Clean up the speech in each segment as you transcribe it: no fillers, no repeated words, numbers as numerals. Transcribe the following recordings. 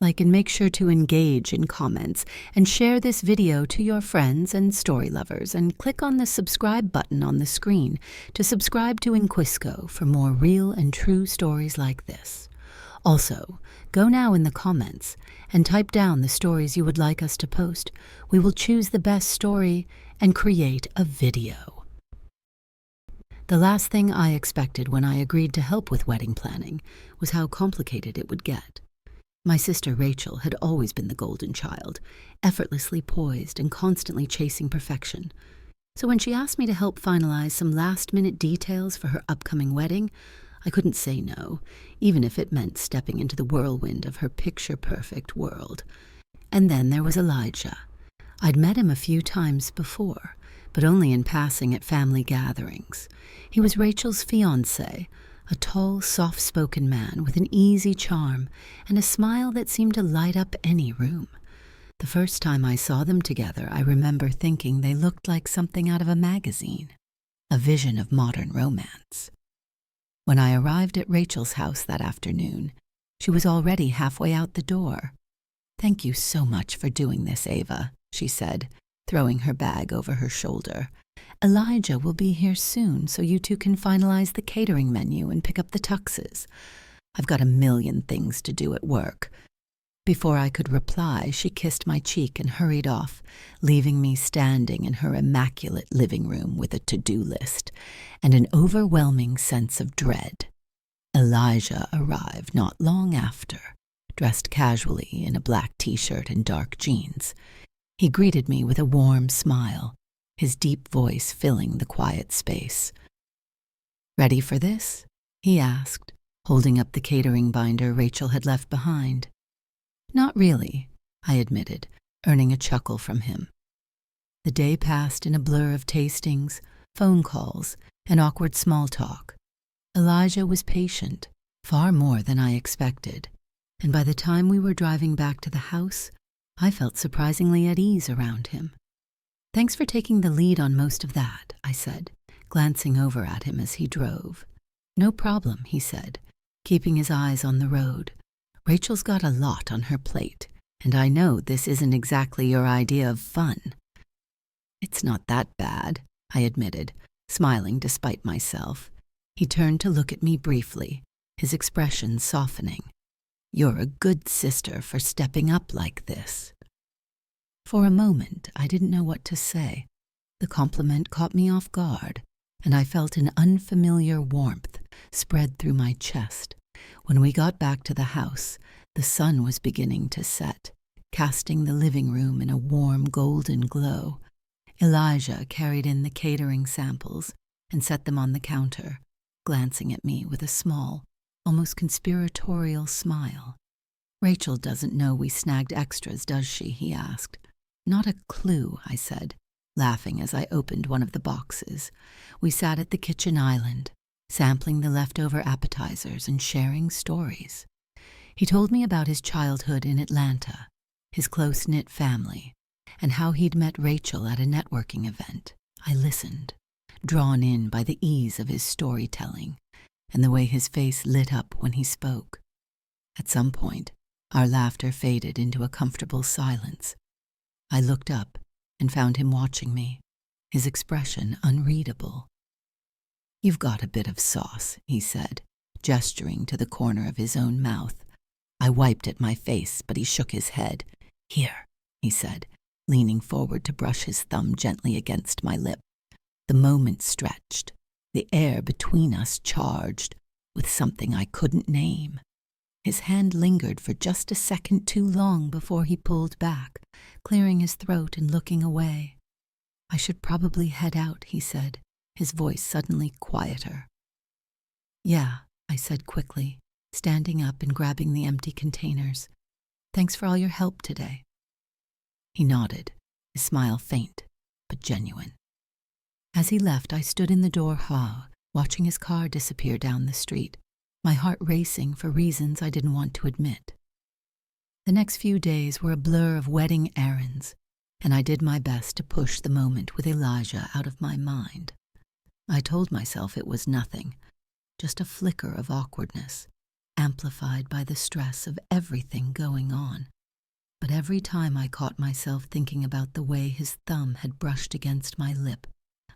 Like and make sure to engage in comments and share this video to your friends and story lovers, and click on the subscribe button on the screen to subscribe to Inquisco for more real and true stories like this. Also, go now in the comments and type down the stories you would like us to post. We will choose the best story and create a video. The last thing I expected when I agreed to help with wedding planning was how complicated it would get. My sister Rachel had always been the golden child, effortlessly poised and constantly chasing perfection. So when she asked me to help finalize some last-minute details for her upcoming wedding, I couldn't say no, even if it meant stepping into the whirlwind of her picture-perfect world. And then there was Elijah. I'd met him a few times before, but only in passing at family gatherings. He was Rachel's fiancé, a tall, soft-spoken man with an easy charm and a smile that seemed to light up any room. The first time I saw them together, I remember thinking they looked like something out of a magazine, a vision of modern romance. When I arrived at Rachel's house that afternoon, she was already halfway out the door. "Thank you so much for doing this, Ava," she said, throwing her bag over her shoulder. "Elijah will be here soon, so you two can finalize the catering menu and pick up the tuxes. I've got a million things to do at work." Before I could reply, she kissed my cheek and hurried off, leaving me standing in her immaculate living room with a to-do list and an overwhelming sense of dread. Elijah arrived not long after, dressed casually in a black t-shirt and dark jeans. He greeted me with a warm smile, his deep voice filling the quiet space. "Ready for this?" he asked, holding up the catering binder Rachel had left behind. "Not really," I admitted, earning a chuckle from him. The day passed in a blur of tastings, phone calls, and awkward small talk. Elijah was patient, far more than I expected, and by the time we were driving back to the house, I felt surprisingly at ease around him. "Thanks for taking the lead on most of that," I said, glancing over at him as he drove. "No problem," he said, keeping his eyes on the road. "Rachel's got a lot on her plate, and I know this isn't exactly your idea of fun." "It's not that bad," I admitted, smiling despite myself. He turned to look at me briefly, his expression softening. "You're a good sister for stepping up like this." For a moment, I didn't know what to say. The compliment caught me off guard, and I felt an unfamiliar warmth spread through my chest. When we got back to the house, the sun was beginning to set, casting the living room in a warm golden glow. Elijah carried in the catering samples and set them on the counter, glancing at me with a small, almost conspiratorial smile. "Rachel doesn't know we snagged extras, does she?" he asked. "Not a clue," I said, laughing as I opened one of the boxes. We sat at the kitchen island, sampling the leftover appetizers and sharing stories. He told me about his childhood in Atlanta, his close-knit family, and how he'd met Rachel at a networking event. I listened, drawn in by the ease of his storytelling and the way his face lit up when he spoke. At some point, our laughter faded into a comfortable silence. I looked up and found him watching me, his expression unreadable. "You've got a bit of sauce," he said, gesturing to the corner of his own mouth. I wiped at my face, but he shook his head. "Here," he said, leaning forward to brush his thumb gently against my lip. The moment stretched, the air between us charged with something I couldn't name. His hand lingered for just a second too long before he pulled back, clearing his throat and looking away. "I should probably head out," he said, his voice suddenly quieter. "Yeah," I said quickly, standing up and grabbing the empty containers. "Thanks for all your help today." He nodded, his smile faint but genuine. As he left, I stood in the door watching his car disappear down the street, my heart racing for reasons I didn't want to admit. The next few days were a blur of wedding errands, and I did my best to push the moment with Elijah out of my mind. I told myself it was nothing, just a flicker of awkwardness, amplified by the stress of everything going on. But every time I caught myself thinking about the way his thumb had brushed against my lip,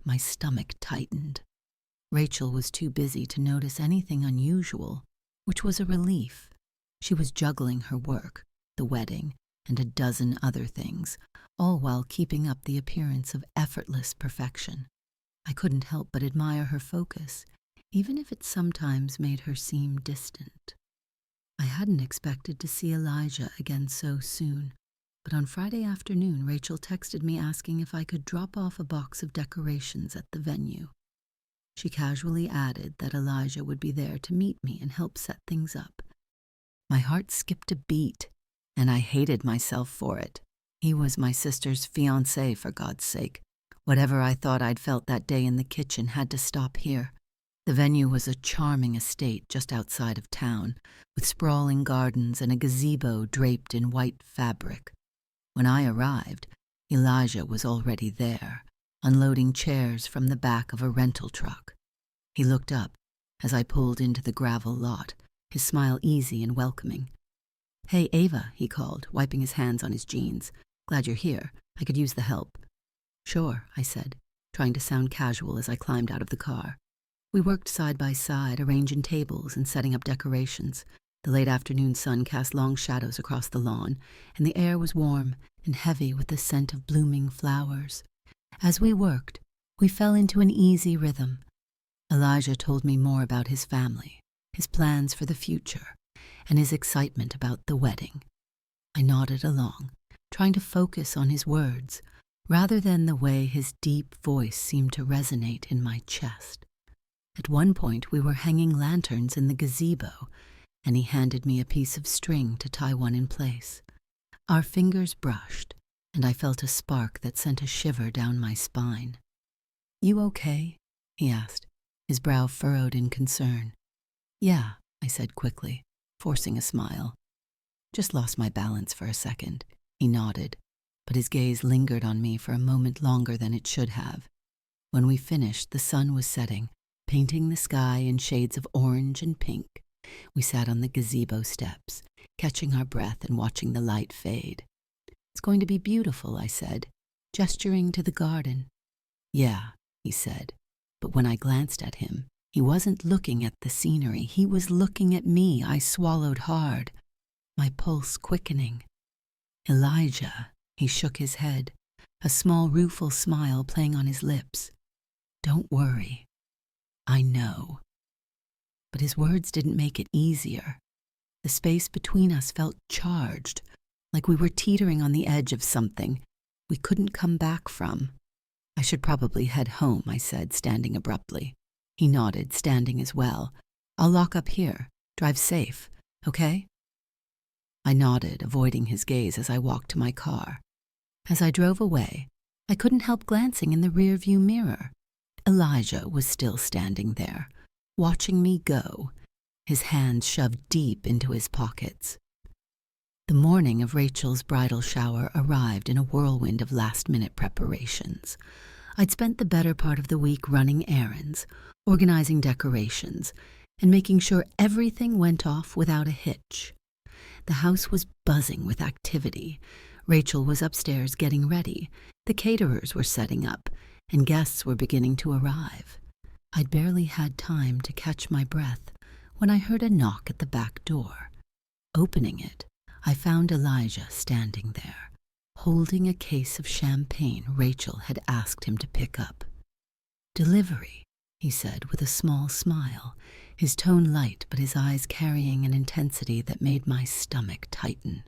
my stomach tightened. Rachel was too busy to notice anything unusual, which was a relief. She was juggling her work, the wedding, and a dozen other things, all while keeping up the appearance of effortless perfection. I couldn't help but admire her focus, even if it sometimes made her seem distant. I hadn't expected to see Elijah again so soon, but on Friday afternoon Rachel texted me asking if I could drop off a box of decorations at the venue. She casually added that Elijah would be there to meet me and help set things up. My heart skipped a beat, and I hated myself for it. He was my sister's fiancé, for God's sake. Whatever I thought I'd felt that day in the kitchen had to stop here. The venue was a charming estate just outside of town, with sprawling gardens and a gazebo draped in white fabric. When I arrived, Elijah was already there, unloading chairs from the back of a rental truck. He looked up as I pulled into the gravel lot, his smile easy and welcoming. "Hey, Ava," he called, wiping his hands on his jeans. "Glad you're here. I could use the help." "Sure," I said, trying to sound casual as I climbed out of the car. We worked side by side, arranging tables and setting up decorations. The late afternoon sun cast long shadows across the lawn, and the air was warm and heavy with the scent of blooming flowers. As we worked, we fell into an easy rhythm. Elijah told me more about his family, his plans for the future, and his excitement about the wedding. I nodded along, trying to focus on his words, rather than the way his deep voice seemed to resonate in my chest. At one point, we were hanging lanterns in the gazebo, and he handed me a piece of string to tie one in place. Our fingers brushed, and I felt a spark that sent a shiver down my spine. "You okay?" he asked, his brow furrowed in concern. "Yeah," I said quickly, forcing a smile. "Just lost my balance for a second." He nodded, but his gaze lingered on me for a moment longer than it should have. When we finished, the sun was setting, painting the sky in shades of orange and pink. We sat on the gazebo steps, catching our breath and watching the light fade. "It's going to be beautiful," I said, gesturing to the garden. "Yeah," he said, but when I glanced at him, he wasn't looking at the scenery. He was looking at me. I swallowed hard, my pulse quickening. "Elijah," he shook his head, a small rueful smile playing on his lips. "Don't worry. I know." But his words didn't make it easier. The space between us felt charged, like we were teetering on the edge of something we couldn't come back from. "I should probably head home," I said, standing abruptly. He nodded, standing as well. "I'll lock up here. Drive safe, okay?" I nodded, avoiding his gaze as I walked to my car. As I drove away, I couldn't help glancing in the rearview mirror. Elijah was still standing there, watching me go, his hands shoved deep into his pockets. The morning of Rachel's bridal shower arrived in a whirlwind of last-minute preparations. I'd spent the better part of the week running errands, organizing decorations, and making sure everything went off without a hitch. The house was buzzing with activity. Rachel was upstairs getting ready, the caterers were setting up, and guests were beginning to arrive. I'd barely had time to catch my breath when I heard a knock at the back door. Opening it, I found Elijah standing there, holding a case of champagne Rachel had asked him to pick up. "Delivery," he said with a small smile, his tone light but his eyes carrying an intensity that made my stomach tighten.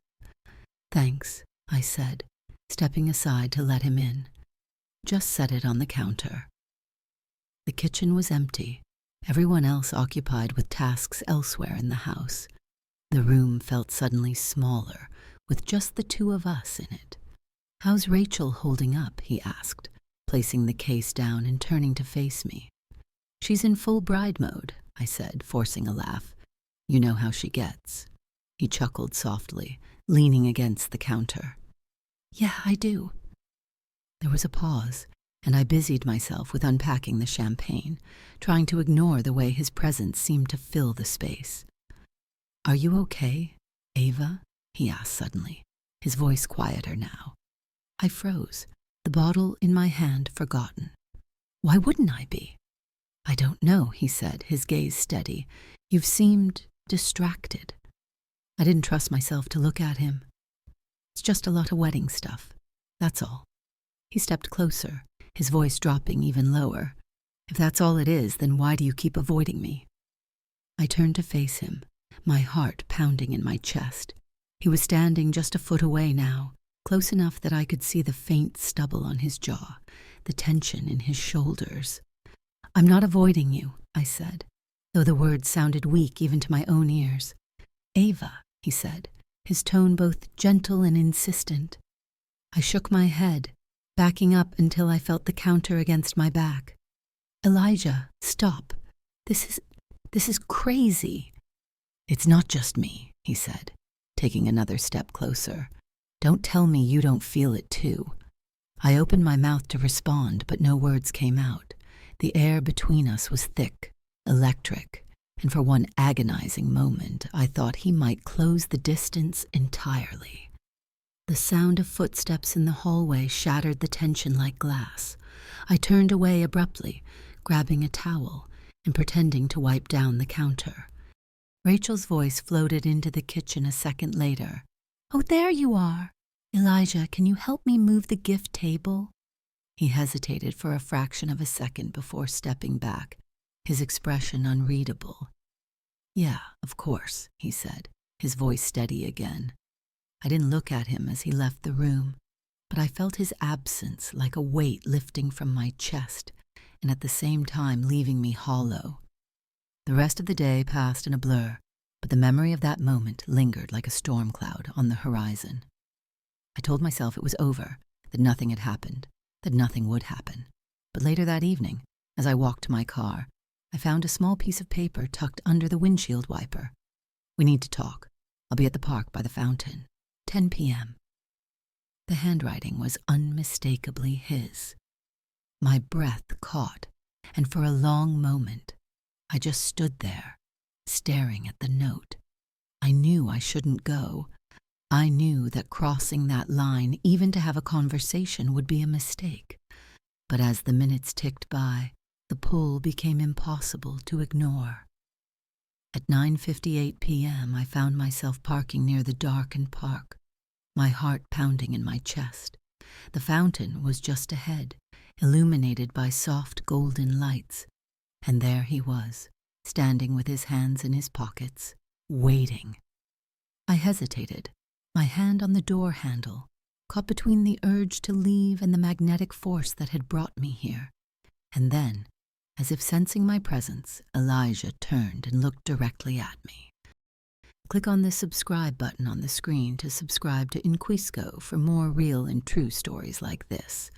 "Thanks," I said, stepping aside to let him in. "Just set it on the counter." The kitchen was empty, everyone else occupied with tasks elsewhere in the house. The room felt suddenly smaller, with just the two of us in it. "How's Rachel holding up?" he asked, placing the case down and turning to face me. "She's in full bride mode," I said, forcing a laugh. "You know how she gets." He chuckled softly, leaning against the counter. "Yeah, I do." There was a pause, and I busied myself with unpacking the champagne, trying to ignore the way his presence seemed to fill the space. "Are you okay, Ava?" he asked suddenly, his voice quieter now. I froze, the bottle in my hand forgotten. Why wouldn't I be? "I don't know," he said, his gaze steady. "You've seemed distracted." I didn't trust myself to look at him. "It's just a lot of wedding stuff, that's all." He stepped closer, his voice dropping even lower. "If that's all it is, then why do you keep avoiding me?" I turned to face him, my heart pounding in my chest. He was standing just a foot away now, close enough that I could see the faint stubble on his jaw, the tension in his shoulders. "I'm not avoiding you," I said, though the words sounded weak even to my own ears. "Ava," he said, his tone both gentle and insistent. I shook my head, backing up until I felt the counter against my back. "Elijah, stop. This is crazy." "It's not just me," he said, taking another step closer. "Don't tell me you don't feel it too." I opened my mouth to respond, but no words came out. The air between us was thick, electric, and for one agonizing moment I thought he might close the distance entirely. The sound of footsteps in the hallway shattered the tension like glass. I turned away abruptly, grabbing a towel and pretending to wipe down the counter. Rachel's voice floated into the kitchen a second later. "Oh, there you are. Elijah, can you help me move the gift table?" He hesitated for a fraction of a second before stepping back, his expression unreadable. "Yeah, of course," he said, his voice steady again. I didn't look at him as he left the room, but I felt his absence like a weight lifting from my chest and at the same time leaving me hollow. The rest of the day passed in a blur, but the memory of that moment lingered like a storm cloud on the horizon. I told myself it was over, that nothing had happened, that nothing would happen. But later that evening, as I walked to my car, I found a small piece of paper tucked under the windshield wiper. "We need to talk. I'll be at the park by the fountain. 10 p.m. The handwriting was unmistakably his. My breath caught, and for a long moment, I just stood there, staring at the note. I knew I shouldn't go. I knew that crossing that line, even to have a conversation, would be a mistake. But as the minutes ticked by, the pull became impossible to ignore. At 9:58 p.m., I found myself parking near the darkened park, my heart pounding in my chest. The fountain was just ahead, illuminated by soft golden lights. And there he was, standing with his hands in his pockets, waiting. I hesitated, my hand on the door handle, caught between the urge to leave and the magnetic force that had brought me here. And then, as if sensing my presence, Elijah turned and looked directly at me. Click on the subscribe button on the screen to subscribe to Inquisco for more real and true stories like this.